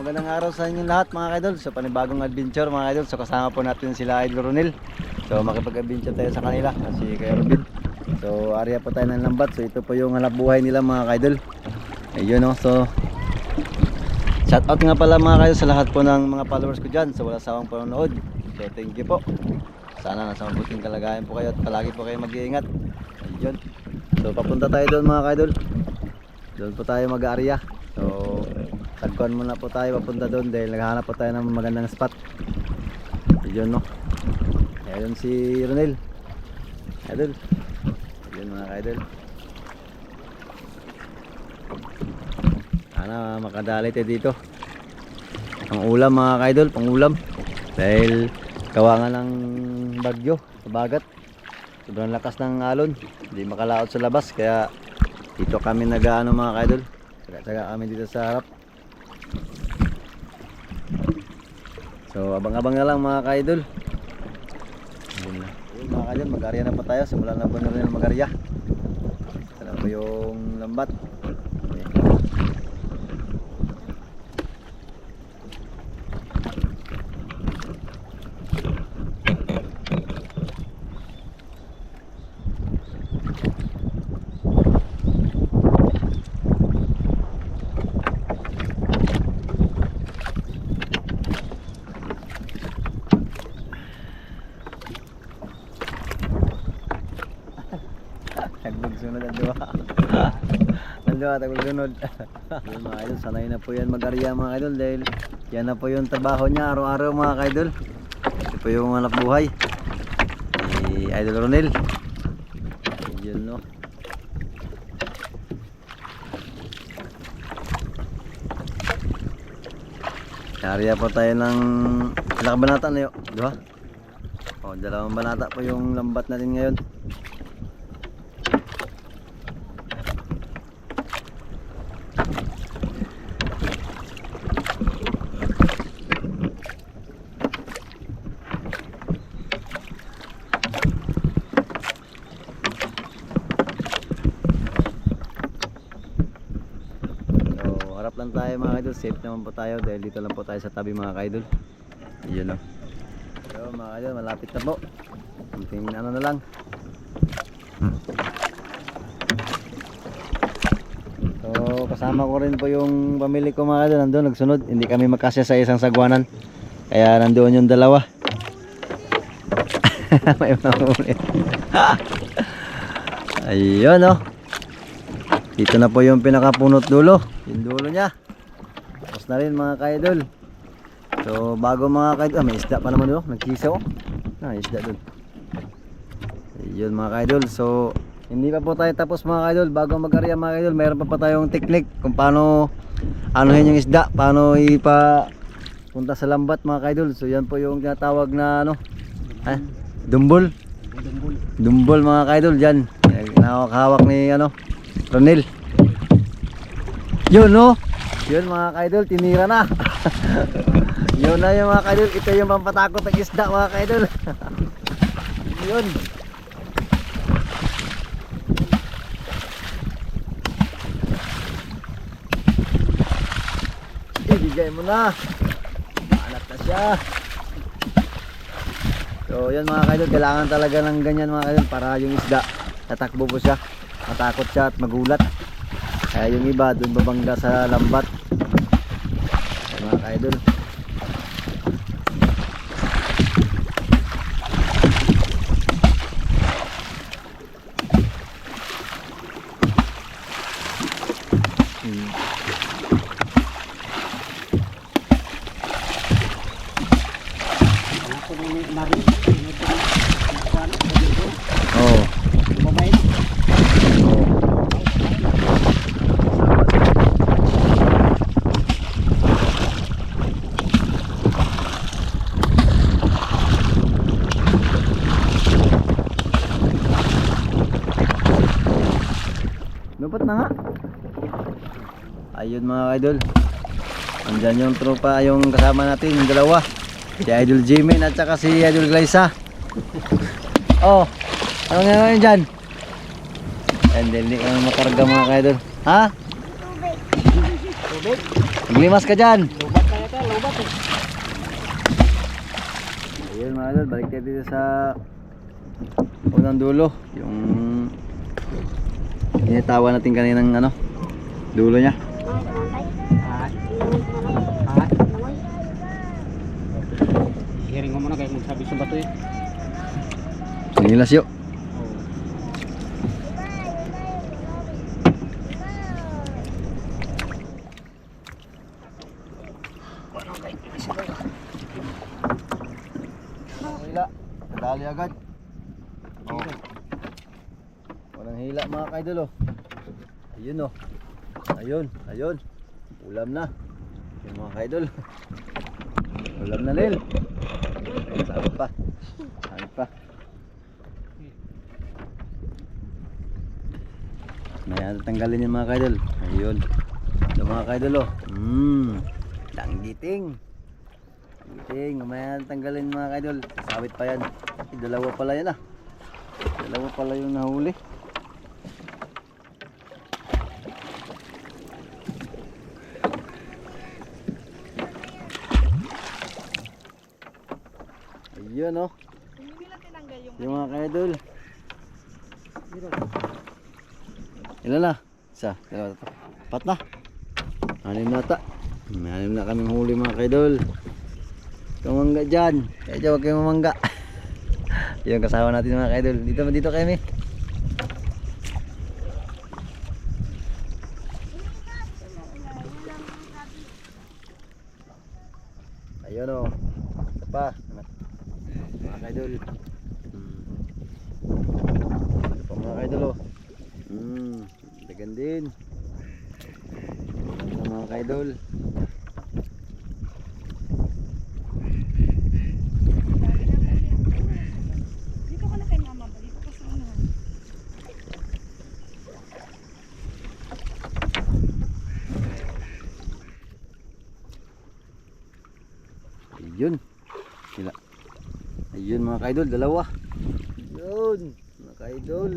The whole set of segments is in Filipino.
magandang araw sa inyo lahat mga kaidol. So panibagong adventure mga kaidol. So kasama po natin sila Idol Ronel. So makipag-adventure tayo sa kanila kasi kay Robin. So area po tayo ng lambat. So ito po yung hanap buhay nila mga kaidol. Ayun o. So shout out nga pala mga kaidol sa lahat po ng mga followers ko dyan. So wala sawang panonood. So thank you po. Sana nasa mabuting kalagayan po kayo at palagi po kayo mag-iingat. Ayun. So papunta tayo doon mga kaidol. Doon po tayo mag-area. So tagkuhan muna po tayo papunta doon dahil naghahanap po tayo ng magandang spot. Ayun no. Ayun si Ronel. Idol. Ayun mga kaidol. Sana makadali tayo dito. Ang ulam mga kaidol, pang ulam. Dahil gawa nga ng bagyo sa bagat. Sobrang lakas ng alon. Hindi makalaot sa labas kaya dito kami nag-ano mga kaidol. Tsaga kami dito sa harap. So abang-abang na lang mga kaidol. Ayun mga kaidol, mag-area na pa tayo. Simulan na po na rin mag-area. Ito na po yung lambat. Tagsunod ang dua. Ang dua tagsunod. Yung mga idol, sanay na po yan mag-area mga idol dahil yan na po yung trabaho niya araw-araw mga idol. Ito po yung hanap buhay ni Idol Ronel. Yun no. Area po tayo ng ilang banata na yun? Diba? O, 2 banata po yung lambat natin ngayon. Harap lang tayo mga kaidol, safe naman po tayo dahil dito lang po tayo sa tabi mga kaidol. Yun o. So mga kaidol, malapit na po. Kunting ano na lang. So kasama ko rin po yung pamilya ko mga kaidol. Nandun nagsunod, hindi kami magkasya sa isang sagwanan. Kaya nandoon yung dalawa. May mga ulit. Ayun o. Dito na po yung pinakapunot dulo. Yung dulo niya. Tapos na rin mga kaidol. So bago mga kaidol, may isda pa naman doon. Nagkisaw. May isda doon. Yun mga kaidol. So hindi pa po tayo tapos mga kaidol. Bago mag-area mga kaidol, mayroon pa tayong technique kung paano anuhin yung isda. Paano punta sa lambat mga kaidol. So yan po yung tinatawag na ano, dumbol. Dumbol mga kaidol dyan. Hawak ni ano, Ronel. Yun no. Yun mga kaidol, tinira na. Yun na yung mga kaidol. Ito yung pampatakot ng isda mga kaidol. Yun. Ibigay mo na. Maalat na siya. So yun mga kaidol, kailangan talaga ng ganyan mga kaidol para yung isda tatakbo po siya, matakot siya at magulat. Kaya yung iba dun babangga sa lambat. Mga kaidol. Lupat na nga. Ayun mga idol. Andyan yung tropa, yung kasama natin, yung dalawa. Si Idol Jimmy at saka si Idol Glyza. Oh, ano nga ngayon dyan? And then hindi ka naman makarga mga idol. Ha? Tubig. Maglimas ka dyan. Lubat na Ayun mga idol, balik tayo dito sa unang dulo. Yung initawan natin kaninang ano, dulo niya. Hearing mo muna kayo magsabi sa bato eh. Sinilas yun. Hila, kadali agad. Oh. Walang hila mga kaidol oh. Ayun oh. Ayun, ayun. Ulam na. Yung mga kaidol. Ulam na nil. Saan pa? Saan pa? May tanggalin yung mga kaidol. Ayun. Ito mga kaidol oh. Tanggiting. Tanggiting. Mamaya tanggalin mga kaidol. Sabit pa yan. Dalawa pala yan ah. Dalawa pala yung nahuli. Ayun oh. Yung mga kaidol. Ilan na? Isa, dalawa, tatlo. Apat na. 6 na ata. May 6 na kaming huli mga kaidol. Tumangga dyan. Kaya dyan huwag kayong mamangga. Yung kasama natin mga kaidol. Dito kami. Ayun o. Ito pa. Mga kaidol. Ito pa mga kaidol o. Dagan din. Ito mga kaidol. Dito ka na kay mama ba? Dito ka sa unahan. Ayun. Sila. Ayun mga kaidol, dalawa. Ayun, mga kaidol.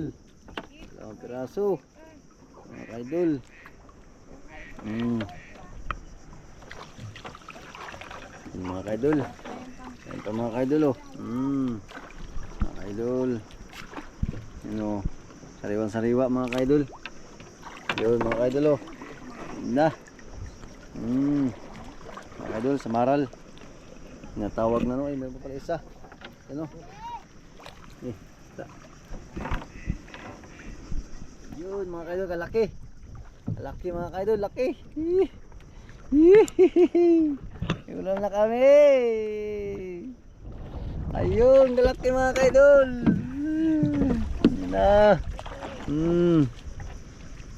Dalawang piraso. Mga kaidol. Mga kaidol. Ayan pa mga kaidol oh. Mga kaidol. Yun oh. Sariwan sariwa mga kaidol. Yun mga kaidol oh. Yun na. Mga kaidol, samaral. Natawag na no. Ay, meron pa pala isa. Ano? Isa. Yun mga kaidol, kalaki. Kalaki mga kaidol, laki. Ulam na kami. Ayun, kalaki mga kaidol. Yun na. Yun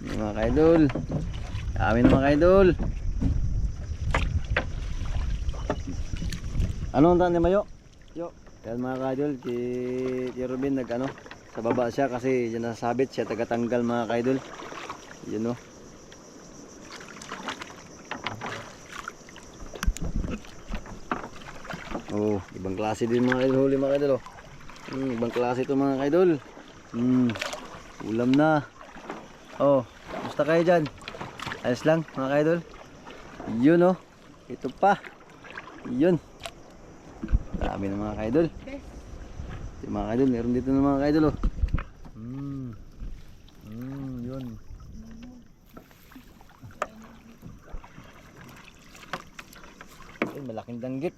mga kaidol. Kami na mga kaidol. Anong taan ni Mayo? Yo. Yan mga kaidol, si Robin nag-ano, sa baba siya kasi yan nasabit siya, tagatanggal mga kaidol. Yun o. Oh, ibang klase din mga kaidol, huli mga kaidol oh. Ibang klase ito mga kaidol. Ulam na. Oh, gusto kayo dyan? Ayos lang mga kaidol. Yun oh. Ito pa. Yun. Dami ng mga kaidol. Yung mga kaidol, meron dito ng mga kaidol oh. Yun. Ay, malaking danggit.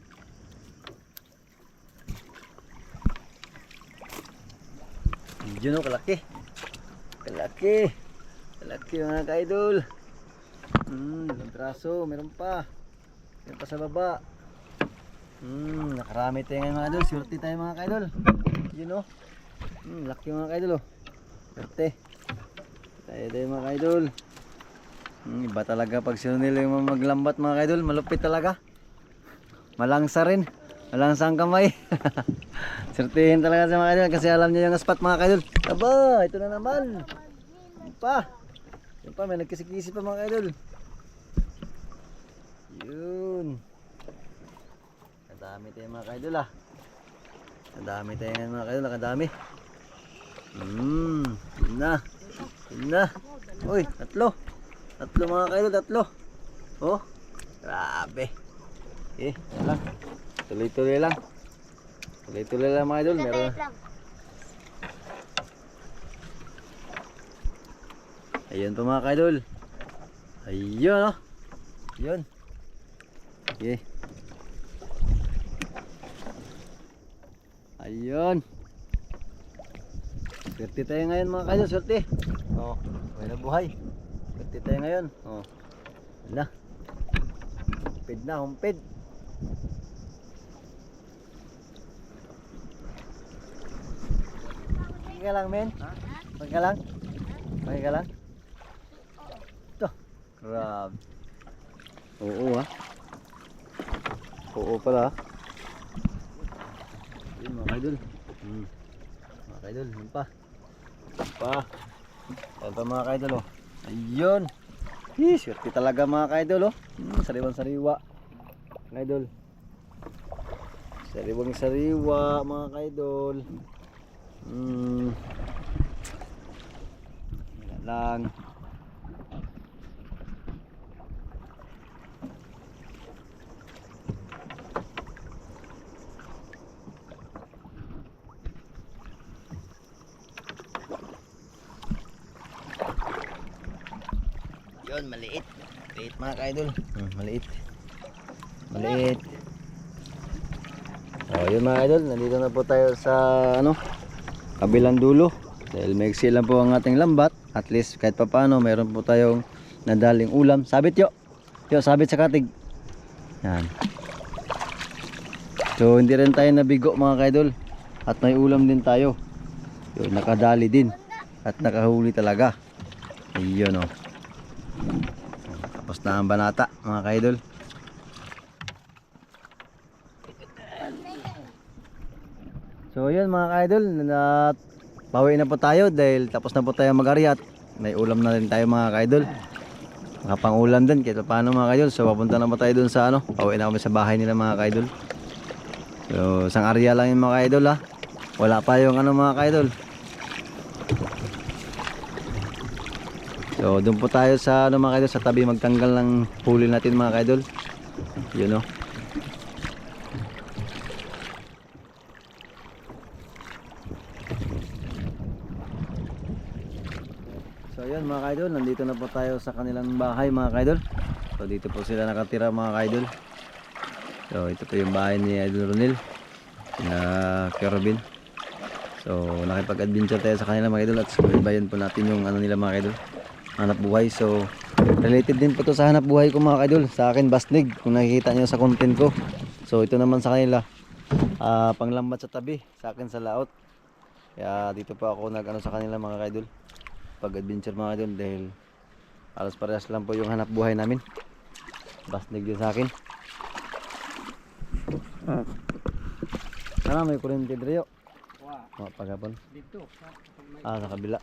Yun oh, kalaki. Kalaki. Kalaki mga kaidol. Ilang traso, meron pa. Meron pa sa baba. Nakarami tayo ngayon mga kaidol. Swerte tayo mga kaidol. Yun oh. Laki mga kaidol oh. Swerte. Tayo mga kaidol. Iba talaga pag sinunil yung maglambat mga kaidol. Malupit talaga. Malangsa rin. Malangsang kamay. Swertihin talaga sa mga kaidol kasi alam niya yung spot mga kaidol. Aba, ito na naman. Yun pa. Yun pa, may nagkisi-kisi pa mga kaidol. Yun. Kadami tayo mga kaidol ah. Kadami tayo ngayon mga kaidol, kadami. Yun na. Yun na. Uy, tatlo. Tatlo mga kaidol, tatlo. Oh, grabe. Yan lang. Tuloy-tuloy lang. Tuloy-tuloy lang mga idol. Meron. Ayun po mga idol. Ayun oh. Yun. Okay. Ayun. Swerte tayo ngayon mga idol. Swerte. Oh, may nabuhay. Swerte tayo ngayon. Oh. Wala. Humpid na, humpid. Pagi ka lang, men? Pagi ka lang? Pagi ka lang? Ito. Grabe. Oo ah. Oo pala ah. Yun mga idol. Mga idol, yun pa. Ayun pa mga idol oh. Ayun. Swerte talaga mga idol oh. Sariwang sariwa. Mga idol. Sariwang sariwa mga idol. Wala lang. Yun, maliit. Maliit mga ka-idol. Maliit. Maliit. So, yun mga idol, nandito na po tayo sa kabilang dulo. Dahil maiksi lang po ang ating lambat. At least kahit pa paano, mayroon po tayong nadaling ulam. Sabit yo. Yo, sabit sa katig. Yan. So, hindi rin tayo nabigo mga ka-idol. At may ulam din tayo. Yun, nakadali din. At nakahuli talaga. Ayun o. Tapos na ang banata mga ka-idol. So yun mga ka-idol, bawi na po tayo dahil tapos na po tayo mag-ari at may ulam na rin tayo mga ka-idol. Nakapang-ulam din kahit paano mga ka-idol. So papunta na po tayo dun sa bawi na kami sa bahay nila mga ka-idol. So isang area lang yung mga ka-idol ha. Wala pa yung mga ka-idol. So doon po tayo sa mga ka-idol, sa tabi magtanggal ng huli natin mga ka-idol. Yun o. So yun mga ka-idol, nandito na po tayo sa kanilang bahay mga ka-idol. So dito po sila nakatira mga ka-idol. So ito po yung bahay ni Idol Ronel na Kerobin. So nakipag-adventure tayo sa kanila mga ka-idol at subaybayan po natin yung nila mga ka-idol, hanap buhay. So related din po to sa hanap buhay ko mga ka-idol. Sa akin basnig kung nakikita nyo sa content ko. So ito naman sa kanila panglambat sa tabi, sa akin sa laot. Kaya dito po ako sa kanila mga ka-idol, pag adventure mga ka-idol, dahil alas parehas lang po yung hanap buhay namin. Basnig din sa akin. Sana may kuryente dito. Pagapon Dito. sa kabila.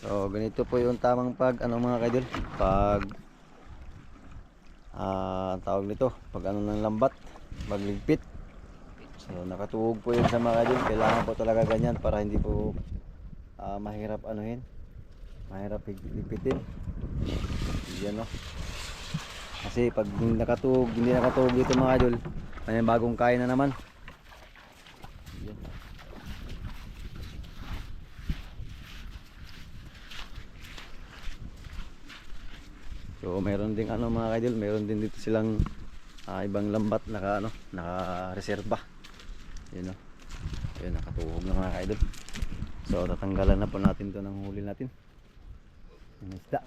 So ganito po yung tamang mga ka-idol, pag ang tawag nito, pag ng lambat, magligpit. So nakatuhog po yun sa mga ka-idol. Kailangan po talaga ganyan para hindi po mahirap mahirap ligpitin. Yan o. Kasi pag hindi nakatuhog dito mga ka-idol, may bagong kain na naman. Yan. So meron ding mga ka-idol, meron din dito silang ibang lambat naka-reserva. Yun o. Yun, nakatuhog na mga ka-idol. So tatanggalan na po natin to ng huli natin. Yung isda.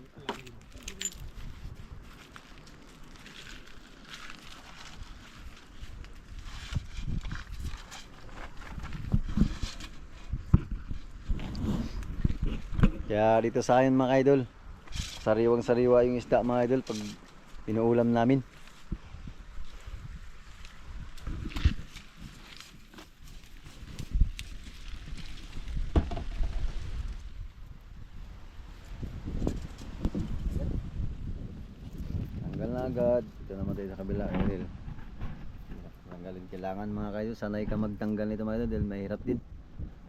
Kaya dito sa akin mga ka-idol, sariwang sariwa yung isda mga idol pag inuulam namin. Tanggal na agad. Ito naman tayo sa kabila idol. Tanggalin kailangan mga kayo, sanay ka magtanggal nito mga idol dahil mahirap din.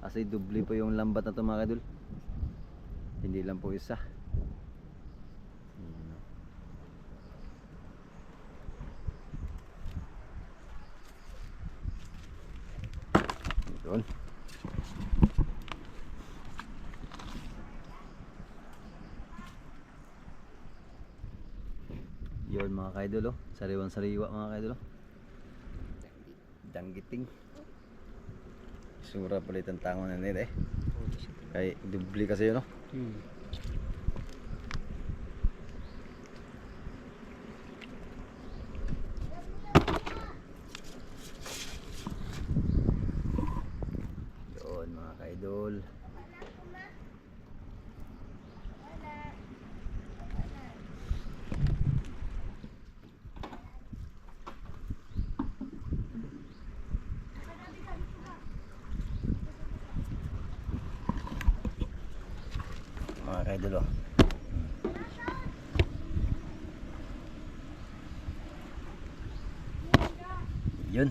Kasi doble po yung lambat na to mga kaidol. Hindi lang po isa. Yun. Yun mga kaidol, oh. Sariwang sariwa mga kaidol, oh. Danggiting. Sura palit ang tangon na nila eh. Kay dubli kasi yun, oh. Yun mga kaidol. Mga kaidol, oh. Yun.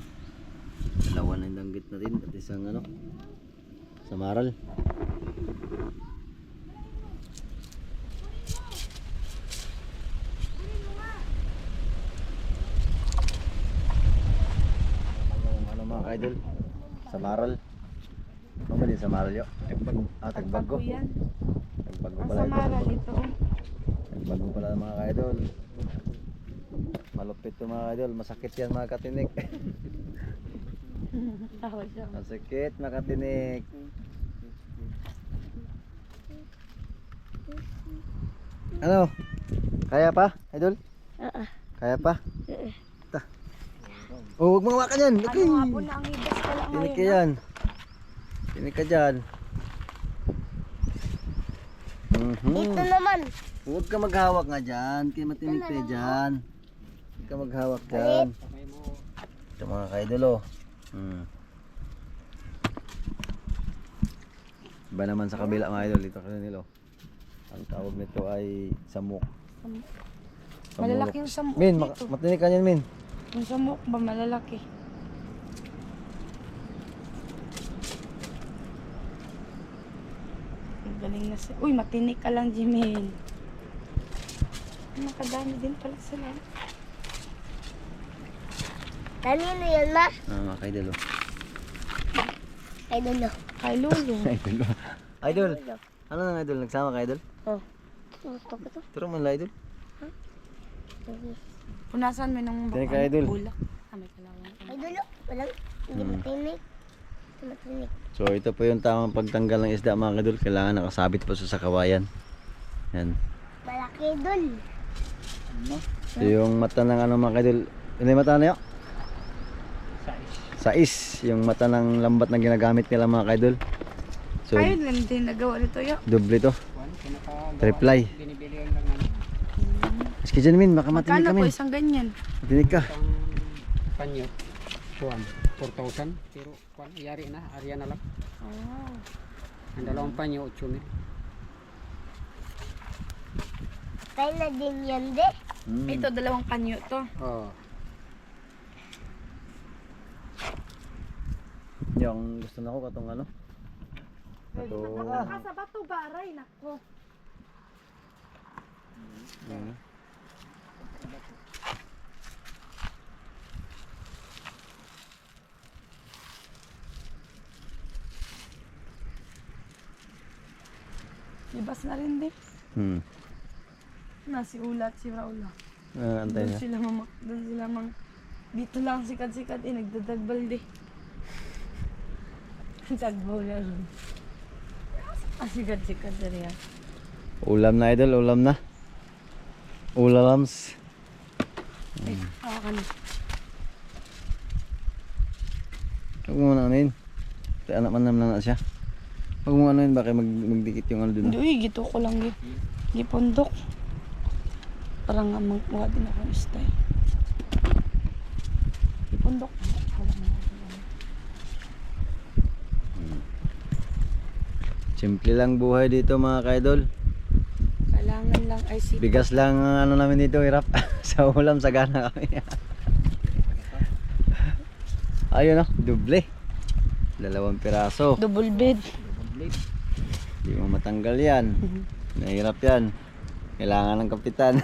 Dalawa na yung danggit natin at isang ano, samaral. Ano mga kaidol? Samaral. Ano ba din samaral yun? Tagbag. Ah, tagbago. Yan. Tagbago Ang pala ito. samaral ito. Tagbago pala mga kaidol. Malupit to mga kaidol. Masakit yan mga katinik. Tawa siya. Masakit mga katinik. Ano? Kaya pa, idol? Kaya pa? Ta. Oh, huwag mga wakan yan. Ano nga po na ang ibas pala Tinik ka ngayon? yan. Tinik ka dyan. Ito naman. Huwag ka maghawak nga dyan. Kaya matinik ka dyan. Huwag ka maghawak dyan. Ito mga kaidol, oh. Iba naman sa kabila mga idol. Dito kasi nilo. Ang tawag nito ay samok. Malalaki yung samok Min, dito. matinik ka yan, Min. Yung samok ba malalaki? Ang galing na siya. Uy, matinik ka lang, Jimin. Nakadami din pala sila. Kanino yan, ma? Mga kaidol, oh. I don't know. Kay Lulu. Idol. Idol. Ano nang idol? Nagsama ka idol? Oh. Ito ko to. Turo man la idol. Punasan mo ng Tinik ka, idol. bulak. Ah, may kalawang. Ay, dulo. Walang. Hindi matinig. Hindi matinig. So ito po yung tamang pagtanggal ng isda mga idol. Kailangan nakasabit po sa kawayan. Yan. Malaki dul. So yung mata ng ano mga idol. Ano yung mata na yun? Sais. Yung mata ng lambat na ginagamit nila mga idol. So Ayun lang din nagawa nito yo. doble to. Triply. Binibilihan lang namin. Maski dyan Min, baka matinig Magkano ka po Min. isang ganyan? Matinig ka. Ang panyo, 4,000. Pero kuan, yari na, arya na lang. Oh. Ang dalawang panyo, 8,000. Kaya na din yan, de. Ito dalawang panyo to. Oo. Yung gusto na ko katong ano. Ito. Sa bato ba aray nako. Ibas na rin din. Si Ula at si Raula. Antay Doon na. sila doon sila dito lang sikat-sikat nagdadagbalde. Tagbaw na rin. Sikat-sikat na rin. Ulam na idol, ulam na. Ulams. Hawakan. Huwag mo na anuin. Anak man naman na siya. Huwag mo anuin, baka magdikit yung ano dun. Hindi, gito ko lang gipundok. Parang nga magkuha din ako ng style. Gipundok. Simple lang buhay dito mga kaidol. Kailangan lang ay si Bigas lang ang ano namin dito, hirap. Sa ulam, sagana kami. Ayun oh, doble. 2 piraso. Double bed. Blade. Hindi mo matanggal yan. Nahirap yan. Kailangan ng kapitan.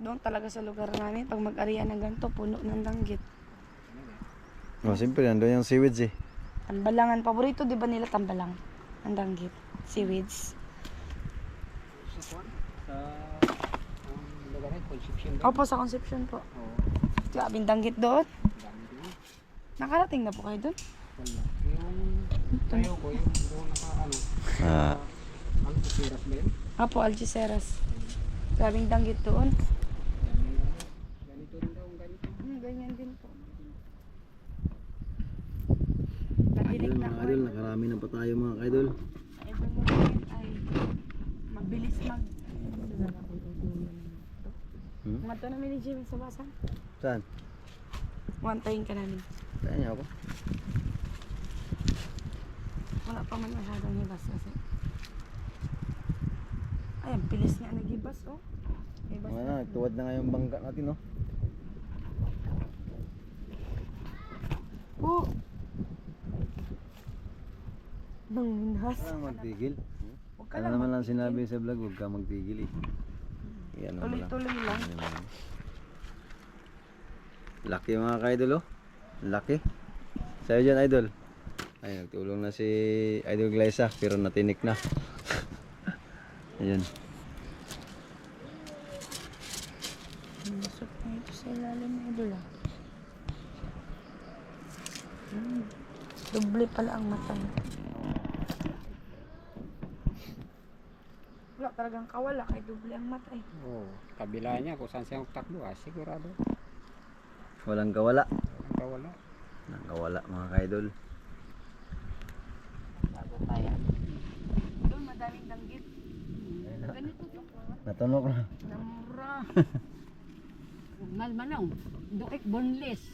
Doon talaga sa lugar namin, pag mag-arian ng ganito, puno ng danggit. Oh, siyempre, nandun yung seaweeds eh. Tambalangan, paborito di ba nila tambalang? Ang danggit, seaweeds. Sa kuan? Sa lugar ay Concepcion daw. Opo, sa Concepcion po. Oo. Grabing danggit doon. Dami din. Nakarating na po kayo doon? Wala. Yung tayo ko, yung doon naka ano. Ah. Ano sa Piras ba yun? Opo, Algeciras. Grabing danggit doon. Ganito rin daw, ganito. Ganyan din po. Idol, mga idol, nakarami na pa tayo mga idol. Idol mo rin ay mabilis mag... Mga to namin ni Jimmy sa basan. Saan? Wantayin ka namin. Saan niya ako? Wala pa man masyadong hibas kasi. Ay, ang bilis nga nag-hibas, oh. Hibas Mga na. na, nagtuwad na nga yung bangka natin, no? Oh! Nang minhas. Huwag kang magtigil. Huwag ka Ano lang naman lang magtigil. sinabi sa vlog, huwag kang magtigil eh. Yan mo lang. Tuloy-tuloy lang. Yan lang. Laki mga ka-idol, oh. Laki. Sa'yo dyan, idol. Ay, nagtulong na si Idol Glyza, pero natinik na. Ayan. Masok na ito sa ilalim ng idol, ah. Doble pala ang mata niya. Wala talagang kawala kay doble ang mata eh. Oo. Kabila niya kung saan siya takbo, sigurado. Walang kawala. Ang kawala. Walang kawala mga ka-idol. Bago tayo. Doon madaming danggit. Ganito to. Natunok na. Namura. Malmanong, duik boneless.